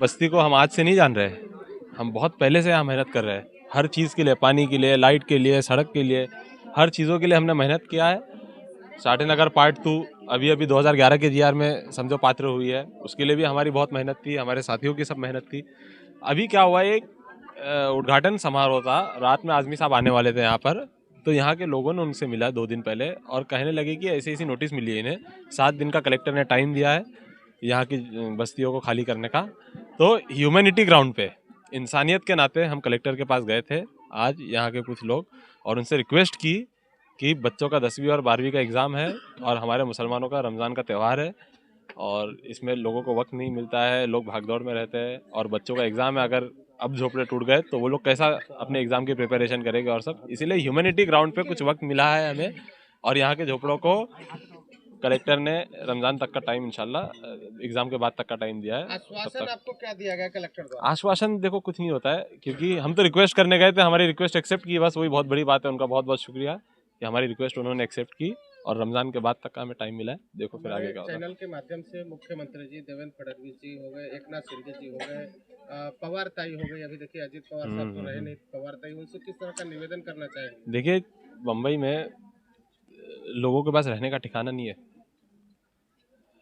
बस्ती को हम आज से नहीं जान रहे, हम बहुत पहले से यहाँ मेहनत कर रहे हैं। हर चीज़ के लिए, पानी के लिए, लाइट के लिए, सड़क के लिए, हर चीज़ों के लिए हमने मेहनत किया है। साठे पार्ट 2 अभी 2011 के जीआर में समझो पात्र हुई है, उसके लिए भी हमारी बहुत मेहनत थी, हमारे साथियों की सब मेहनत थी। अभी क्या हुआ, एक उद्घाटन समारोह था, रात में आज़मी साहब आने वाले थे यहाँ पर, तो यहाँ के लोगों ने उनसे मिला 2 दिन पहले और कहने लगे कि ऐसी ऐसी नोटिस मिली है इन्हें, 7 दिन का कलेक्टर ने टाइम दिया है यहाँ की बस्तियों को खाली करने का। तो ह्यूमैनिटी ग्राउंड पे, इंसानियत के नाते हम कलेक्टर के पास गए थे आज यहाँ के कुछ लोग, और उनसे रिक्वेस्ट की कि बच्चों का 10वीं और 12वीं का एग्ज़ाम है और हमारे मुसलमानों का रमज़ान का त्यौहार है और इसमें लोगों को वक्त नहीं मिलता है, लोग भागदौड़ में रहते हैं और बच्चों का एग्ज़ाम है, अगर अब झोपड़े टूट गए तो वो लोग कैसा अपने एग्ज़ाम की प्रिपरेशन करेंगे और सब, इसीलिए ह्यूमैनिटी ग्राउंड पे कुछ वक्त मिला है हमें और यहाँ के झोपड़ों को कलेक्टर ने रमज़ान तक का टाइम, इंशाल्लाह एग्ज़ाम के बाद तक का टाइम दिया है। आश्वासन आपको क्या दिया गया कलेक्टर द्वारा? आश्वासन देखो कुछ नहीं होता है, क्योंकि हम तो रिक्वेस्ट करने गए थे, हमारी रिक्वेस्ट एक्सेप्ट की, बस वही बहुत बड़ी बात है। उनका बहुत बहुत शुक्रिया कि हमारी रिक्वेस्ट उन्होंने एक्सेप्ट की और रमज़ान के बाद तक का हमें टाइम मिला है। देखो फिर आगे क्या होता है। चैनल के माध्यम से मुख्यमंत्री जी देवेंद्र फडणवीस जी हो गए, एकनाथ शिंदे जी हो गए, पवार ताई हो गई, अभी देखिए अजित पवार साहब तो रहे नहीं, पवार ताई, उनसे किस तरह का निवेदन करना चाहेंगे? देखिए, मुंबई में लोगों के पास रहने का ठिकाना नहीं है,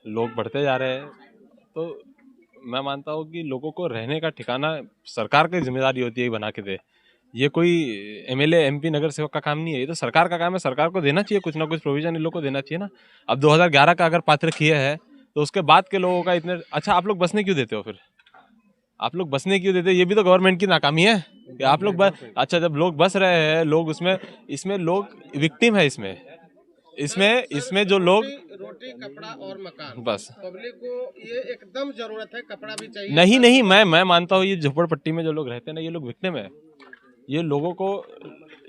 लोग बढ़ते जा रहे हैं, तो मैं मानता हूँ कि लोगों को रहने का ठिकाना सरकार की जिम्मेदारी होती है बना के दे। ये कोई एमएलए एमपी नगर सेवक का काम नहीं है, ये तो सरकार का काम है। सरकार को देना चाहिए कुछ ना कुछ प्रोविजन, इन लोगों को देना चाहिए ना। अब 2011 का अगर पात्र किए हैं तो उसके बाद के लोगों का इतने अच्छा, आप लोग बसने क्यों देते हो? फिर आप लोग बसने क्यों देते हो? ये भी तो गवर्नमेंट की नाकामी है कि आप लोग अच्छा, जब लोग बस रहे हैं, लोग उसमें, इसमें लोग विक्टिम है, इसमें जो लोग, रोटी कपड़ा और मकान, बस पब्लिक को ये एकदम जरूरत है, कपड़ा भी चाहिए। नहीं, मैं मानता हूँ ये झोपड़पट्टी में जो लोग रहते हैं ना, ये लोग विक्टिम है। ये लोगों को,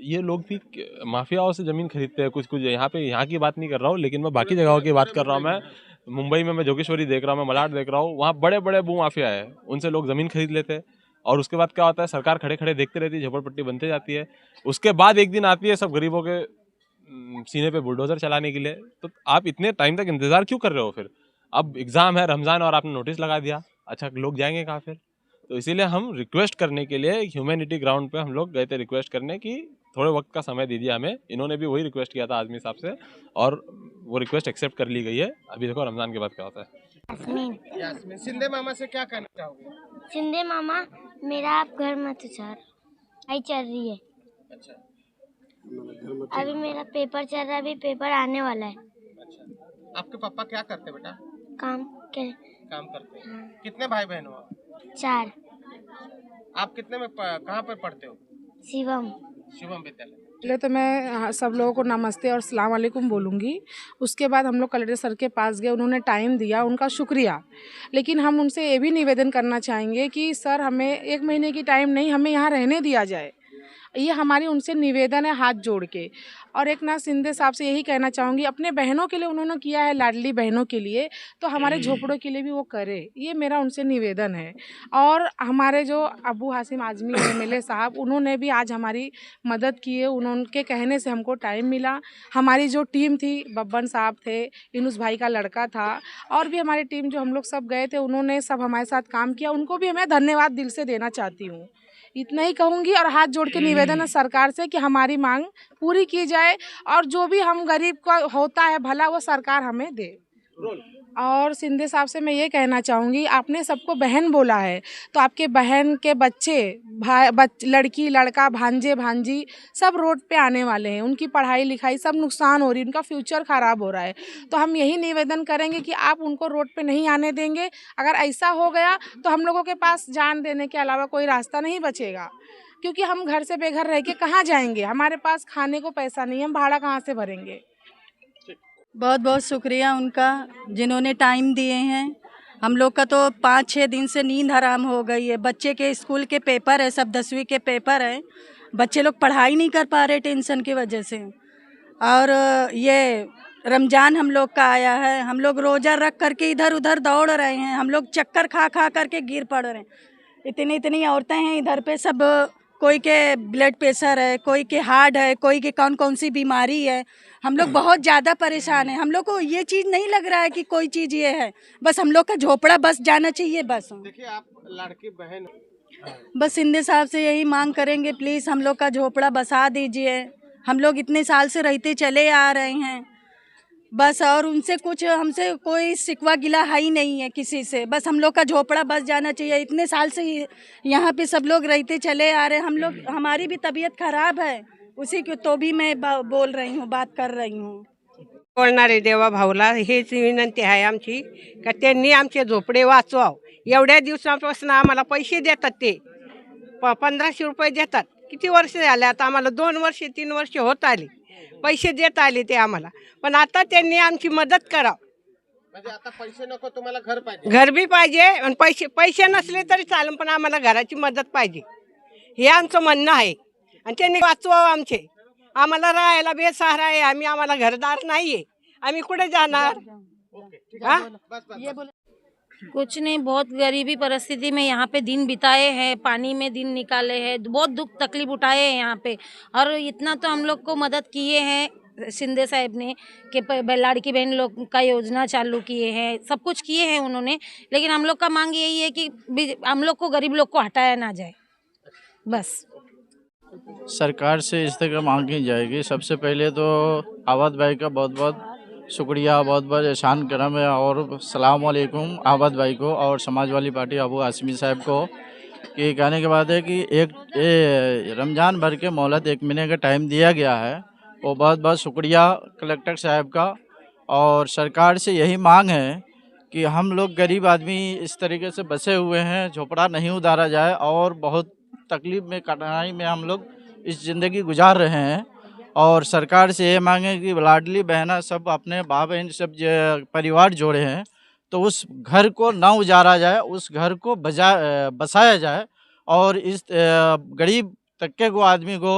ये लोग भी माफियाओं से ज़मीन खरीदते हैं कुछ यहाँ पे, यहाँ की बात नहीं कर रहा हूँ, लेकिन मैं बाकी जगहों की बात कर रहा हूँ। मैं मुंबई में, मैं जोगेश्वरी देख रहा हूँ, मैं मलाड देख रहा हूँ, वहाँ बड़े बड़े भू माफिया है, उनसे लोग ज़मीन खरीद लेते हैं और उसके बाद क्या होता है, सरकार खड़े खड़े देखते रहती है, झोपड़पट्टी बनते जाती है। उसके बाद एक दिन आती है सब गरीबों के सीने पे बुलडोजर चलाने के लिए। तो आप इतने टाइम तक इंतजार क्यों कर रहे हो? फिर अब एग्ज़ाम है, रमज़ान, और आपने नोटिस लगा दिया, अच्छा लोग जाएंगे कहाँ फिर? तो इसीलिए हम रिक्वेस्ट करने के लिए ह्यूमैनिटी ग्राउंड पे हम लोग गए थे, रिक्वेस्ट करने की थोड़े वक्त का समय दीजिए हमें। इन्होंने भी वही रिक्वेस्ट किया था आज़मी साहब से और वो रिक्वेस्ट एक्सेप्ट कर ली गई है। अभी देखो रमज़ान के बाद क्या होता है। यास्मीन, शिंदे मामा से क्या कहना चाहोगे? शिंदे मामा, मेरा आप घर मत उछाल, आई चल रही है। अच्छा, अभी मेरा पेपर चल रहा है, अभी पेपर आने वाला है। अच्छा, आपके पापा क्या करते बेटा? काम करते हैं। कितने भाई बहन हो? 4। आप कितने में कहाँ पर पढ़ते हो? शिवम विद्यालय। पहले तो मैं सब लोगों को नमस्ते और सलाम वालेकुम बोलूँगी। उसके बाद हम लोग कलेक्टर सर के पास गए, उन्होंने टाइम दिया, उनका शुक्रिया। लेकिन हम उनसे ये भी निवेदन करना चाहेंगे कि सर, हमें 1 महीने की टाइम नहीं, हमें यहाँ रहने दिया जाए। ये हमारी उनसे निवेदन है हाथ जोड़ के। और एकनाथ शिंदे साहब से यही कहना चाहूँगी, अपने बहनों के लिए उन्होंने किया है, लाडली बहनों के लिए, तो हमारे झोपड़ों के लिए भी वो करे, ये मेरा उनसे निवेदन है। और हमारे जो अबू हाशिम आज़मी एमएलए साहब, उन्होंने भी आज हमारी मदद की है, उनके कहने से हमको टाइम मिला। हमारी जो टीम थी, बब्बन साहब थे, यूनुस भाई का लड़का था, और भी हमारी टीम जो हम लोग सब गए थे, उन्होंने सब हमारे साथ काम किया, उनको भी मैं धन्यवाद दिल से देना चाहती हूँ। इतना ही कहूँगी और हाथ जोड़ के निवेदन है सरकार से कि हमारी मांग पूरी की जाए और जो भी हम गरीब का होता है भला, वो सरकार हमें दे। और शिंदे साहब से मैं ये कहना चाहूँगी, आपने सबको बहन बोला है, तो आपके बहन के बच्चे, लड़की लड़का, भांजे भांजी सब रोड पे आने वाले हैं, उनकी पढ़ाई लिखाई सब नुकसान हो रही है, उनका फ्यूचर ख़राब हो रहा है। तो हम यही निवेदन करेंगे कि आप उनको रोड पे नहीं आने देंगे। अगर ऐसा हो गया तो हम लोगों के पास जान देने के अलावा कोई रास्ता नहीं बचेगा, क्योंकि हम घर से बेघर रह के कहाँ जाएंगे, हमारे पास खाने को पैसा नहीं है, हम भाड़ा कहाँ से भरेंगे। बहुत बहुत शुक्रिया उनका, जिन्होंने टाइम दिए हैं। हम लोग का तो 5-6 दिन से नींद हराम हो गई है। बच्चे के स्कूल के पेपर है, सब 10वीं के पेपर हैं, बच्चे लोग पढ़ाई नहीं कर पा रहे टेंशन की वजह से। और ये रमज़ान हम लोग का आया है, हम लोग रोज़ा रख करके इधर उधर दौड़ रहे हैं, हम लोग चक्कर खा खा करके गिर पड़ रहे हैं। इतनी औरतें हैं इधर पे, सब कोई के ब्लड प्रेशर है, कोई के हार्ट है, कोई के कौन कौन सी बीमारी है। हम लोग बहुत ज़्यादा परेशान हैं। हम लोग को ये चीज़ नहीं लग रहा है कि कोई चीज़ ये है, बस हम लोग का झोपड़ा बस जाना चाहिए बस। देखिए आप लड़की बहन, बस शिंदे साहब से यही मांग करेंगे, प्लीज़ हम लोग का झोपड़ा बसा दीजिए। हम लोग इतने साल से रहते चले आ रहे हैं बस, और उनसे कुछ हमसे कोई शिकवा गिला है ही नहीं है किसी से। बस हम लोग का झोपड़ा बस जाना चाहिए। इतने साल से यहाँ पे सब लोग रहते चले आ रहे हैं। हम लोग, हमारी भी तबीयत खराब है उसी की, तो भी मैं बोल रही हूँ, बात कर रही हूँ। बोलणारे देवा भाऊला हेच विनंती आहे आमची का त्यांनी आमचे झोपडे वाचवाव। एवढ्या दिवसापासून आम्हाला पैसे देतात ते 1500 रुपये देतात। किती वर्ष झाले आता आम्हाला, 2 वर्ष 3 वर्ष होत आली पैसे देत आले ते आम्हाला, पण आता त्यांनी आमची मदत करावं। म्हणजे आता पैसे नको, तुम्हाला घर पाहिजे? घर बी पाहिजे आणि पैसे नसले तरी चालेल, पण आम्हाला घराची मदत पाहिजे हे आमचं म्हणणं आहे। आणि त्यांनी वाचवावं आमचे, आम्हाला राहायला बेसहारा आहे आम्ही, आम्हाला घरदार नाहीये, आम्ही कुठे जाणार? हाँ? कुछ नहीं, बहुत गरीबी परिस्थिति में यहाँ पे दिन बिताए हैं, पानी में दिन निकाले हैं, बहुत दुख तकलीफ उठाए हैं यहाँ पे। और इतना तो हम लोग को मदद किए हैं शिंदे साहब ने कि लाड़की बहन लोग का योजना चालू किए हैं, सब कुछ किए हैं उन्होंने। लेकिन हम लोग का मांग यही है कि हम लोग को, गरीब लोग को हटाया ना जाए बस। सरकार से इस तरह मांग की जाएगी। सबसे पहले तो आवाद भाई का बहुत बहुत शुक्रिया, बहुत बहुत एहसान करम है, और सलाम वालेकुम आवाद भाई को और समाजवादी पार्टी अबू हाशमी साहब को कि कहने के बाद है कि एक रमज़ान भर के मोहलत 1 महीने का टाइम दिया गया है, वो बहुत बहुत शुक्रिया कलेक्टर साहब का। और सरकार से यही मांग है कि हम लोग गरीब आदमी इस तरीके से बसे हुए हैं, झोपड़ा नहीं उतारा जाए और बहुत तकलीफ़ में, कठिनाई में हम लोग इस ज़िंदगी गुजार रहे हैं। और सरकार से ये मांगे कि लाडली बहना सब अपने भाई बहन सब परिवार जोड़े हैं, तो उस घर को ना उजारा जाए, उस घर को बसाया जाए, और इस गरीब तबके को आदमी को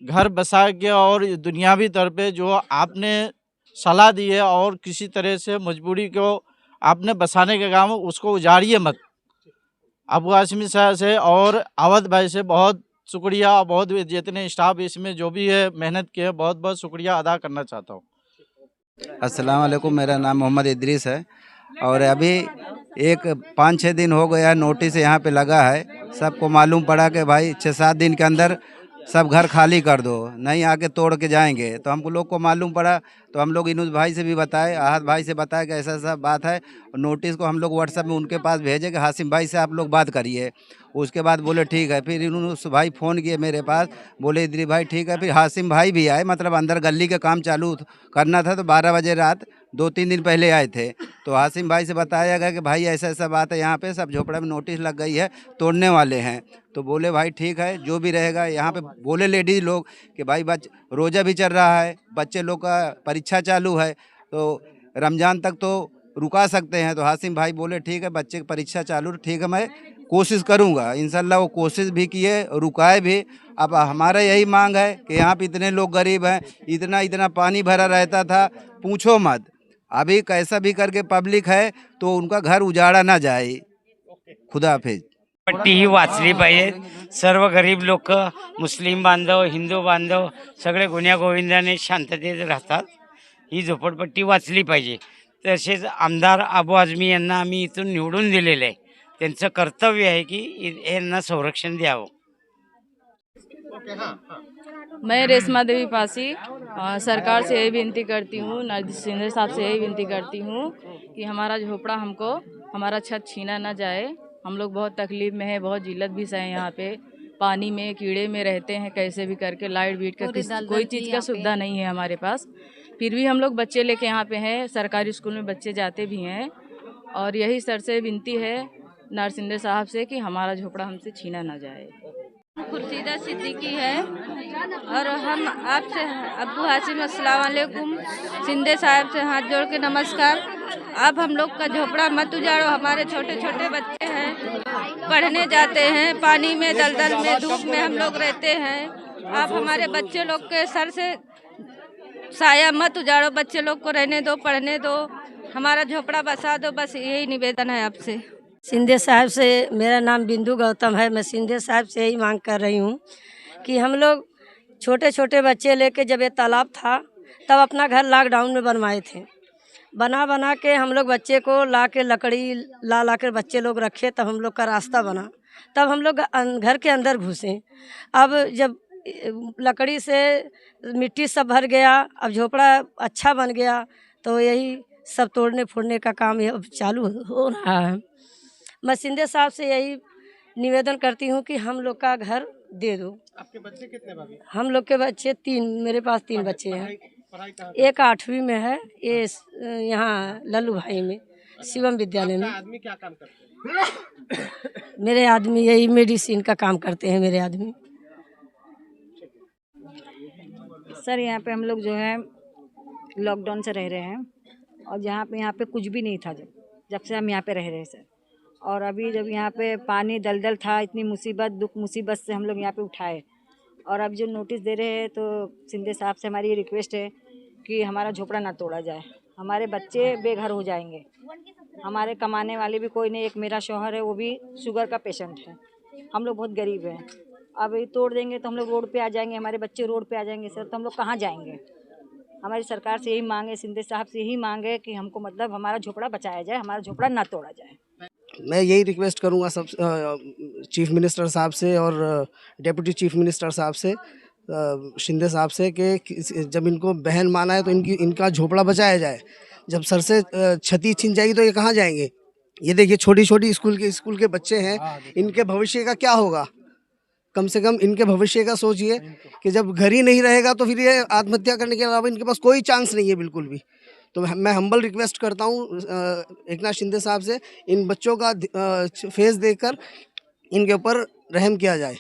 घर बसा के और दुनियावी तौर पे जो आपने सलाह दी है और किसी तरह से मजबूरी को आपने बसाने का काम, उसको उजाड़िए मत। अबू हाशमी साहब से और अवध भाई से बहुत शुक्रिया, बहुत जितने स्टाफ इसमें जो भी है मेहनत किए, बहुत बहुत शुक्रिया अदा करना चाहता हूँ। अस्सलाम वालेकुम, मेरा नाम मोहम्मद इदरीस है और अभी 5-6 दिन हो गया नोटिस यहाँ पे लगा है। सबको मालूम पड़ा कि भाई 6-7 दिन के अंदर सब घर खाली कर दो, नहीं आके तोड़ के जाएंगे। तो हमको लोग को मालूम पड़ा तो हम लोग इनूस भाई से भी बताए, आहद भाई से बताए कि ऐसा ऐसा बात है। नोटिस को हम लोग व्हाट्सएप में उनके पास भेजे कि हासिम भाई से आप लोग बात करिए। उसके बाद बोले ठीक है। फिर इनूस भाई फ़ोन किए मेरे पास, बोले इदरी भाई ठीक है। फिर हासिम भाई भी आए, मतलब अंदर गली का काम चालू करना था तो 12 बजे रात 2-3 दिन पहले आए थे। तो हासिम भाई से बताया गया कि भाई ऐसा ऐसा बात है, यहाँ पे सब झोपड़ा में नोटिस लग गई है, तोड़ने वाले हैं। तो बोले भाई ठीक है, जो भी रहेगा। यहाँ पे बोले लेडीज़ लोग कि भाई रोज़ा भी चल रहा है, बच्चे लोग का परीक्षा चालू है, तो रमज़ान तक तो रुका सकते हैं। तो हासिम भाई बोले ठीक है, बच्चे की परीक्षा चालू, ठीक है मैं कोशिश करूँगा। इंशाल्लाह वो कोशिश भी किए, रुकाए भी। अब हमारा यही मांग है कि यहाँ पे इतने लोग गरीब हैं, इतना इतना पानी भरा रहता था, पूछो मत। अभी कैसा भी करके पब्लिक है तो उनका घर उजाड़ा ना जाए। खुदा हाफिज। पट्टी ही वाचली पाहिजे। सर्व गरीब लोक, मुस्लिम बांधव, हिंदू बांधव सगळे गुन्ह्या गोविंदाने शांततेत राहतात। ही झोपडपट्टी वाचली पाहिजे। तसेच आमदार अबू आझमी यांना आम्ही इथून निवडून दिलेले आहे, त्यांचं कर्तव्य आहे की यांना संरक्षण द्यावं। मैं रेशमा देवी पासी सरकार से यही विनती करती हूँ, शिंदे साहब से यही विनती करती हूँ कि हमारा झोपड़ा, हमको हमारा छत छीना ना जाए। हम लोग बहुत तकलीफ़ में है, बहुत जिल्लत भी सहे। यहाँ पे पानी में कीड़े में रहते हैं, कैसे भी करके लाइट बीट का कोई चीज़ का सुविधा नहीं है हमारे पास। फिर भी हम लोग बच्चे लेके यहाँ पे हैं, सरकारी स्कूल में बच्चे जाते भी हैं। और यही सर से विनती है शिंदे साहब से कि हमारा झोपड़ा हमसे छीना ना जाए। खुर्शीदा सिद्दीकी है और हम आपसे अब्बू हाशिम अस्सलाम वालेकुम, शिंदे साहब से हाथ जोड़ के नमस्कार। आप हम लोग का झोपड़ा मत उजाड़ो, हमारे छोटे छोटे बच्चे हैं, पढ़ने जाते हैं, पानी में दलदल में धूप में हम लोग रहते हैं। आप हमारे बच्चे लोग के सर से साया मत उजाड़ो, बच्चे लोग को रहने दो, पढ़ने दो, हमारा झोपड़ा बसा दो। बस यही निवेदन है आपसे। सिंधे साहब से, मेरा नाम बिंदु गौतम है, मैं सिंधे साहब से यही मांग कर रही हूँ कि हम लोग छोटे छोटे बच्चे लेके जब ये तालाब था तब अपना घर लॉकडाउन में बनवाए थे। बना के हम लोग बच्चे को ला के लकड़ी ला कर बच्चे लोग रखे, तब हम लोग का रास्ता बना, तब हम लोग घर के अंदर घुसे। अब जब लकड़ी से मिट्टी सब भर गया, अब झोपड़ा अच्छा बन गया, तो यही सब तोड़ने फोड़ने का काम अब चालू हो रहा है। मैं सिंधे साहब से यही निवेदन करती हूँ कि हम लोग का घर दे दो। आपके बच्चे कितने भाभी? हम लोग के बच्चे 3, मेरे पास 3 बच्चे हैं। पढ़ाई कहाँ? एक 8वीं में है, ये यहाँ लल्लू भाई में शिवम विद्यालय में। आदमी क्या काम करते हैं? मेरे आदमी यही मेडिसिन का काम करते हैं मेरे आदमी। सर यहाँ पे हम लोग जो है लॉकडाउन से रह रहे हैं और यहाँ पे कुछ भी नहीं था जब से हम यहाँ पे रह रहे हैं सर। और अभी जब यहाँ पे पानी दलदल था, इतनी दुख मुसीबत से हम लोग यहाँ पे उठाए, और अब जो नोटिस दे रहे हैं तो सिंधे साहब से हमारी ये रिक्वेस्ट है कि हमारा झोपड़ा ना तोड़ा जाए, हमारे बच्चे बेघर हो जाएंगे, हमारे कमाने वाले भी कोई नहीं। एक मेरा शौहर है, वो भी शुगर का पेशेंट है, हम लोग बहुत गरीब हैं। अब ये तोड़ देंगे तो हम लोग रोड पे आ जाएंगे, हमारे बच्चे रोड पे आ जाएंगे सर, तो हम लोग कहाँ जाएंगे। हमारी सरकार से यही मांग है, सिंधे साहब से यही मांग है कि हमको मतलब हमारा झोपड़ा बचाया जाए, हमारा झोपड़ा ना तोड़ा जाए। मैं यही रिक्वेस्ट करूंगा सब चीफ मिनिस्टर साहब से और डेप्यूटी चीफ मिनिस्टर साहब से, शिंदे साहब से, कि जब इनको बहन माना है तो इनका झोपड़ा बचाया जाए। जब सर से क्षति छिन जाएगी तो ये कहाँ जाएंगे। ये देखिए छोटी छोटी स्कूल के बच्चे हैं, इनके भविष्य का क्या होगा। कम से कम इनके भविष्य का सोचिए कि जब घर ही नहीं रहेगा तो फिर ये आत्महत्या करने के अलावा इनके पास कोई चांस नहीं है बिल्कुल भी। तो मैं हम्बल रिक्वेस्ट करता हूँ एकनाथ शिंदे साहब से, इन बच्चों का फेस देखकर इनके ऊपर रहम किया जाए।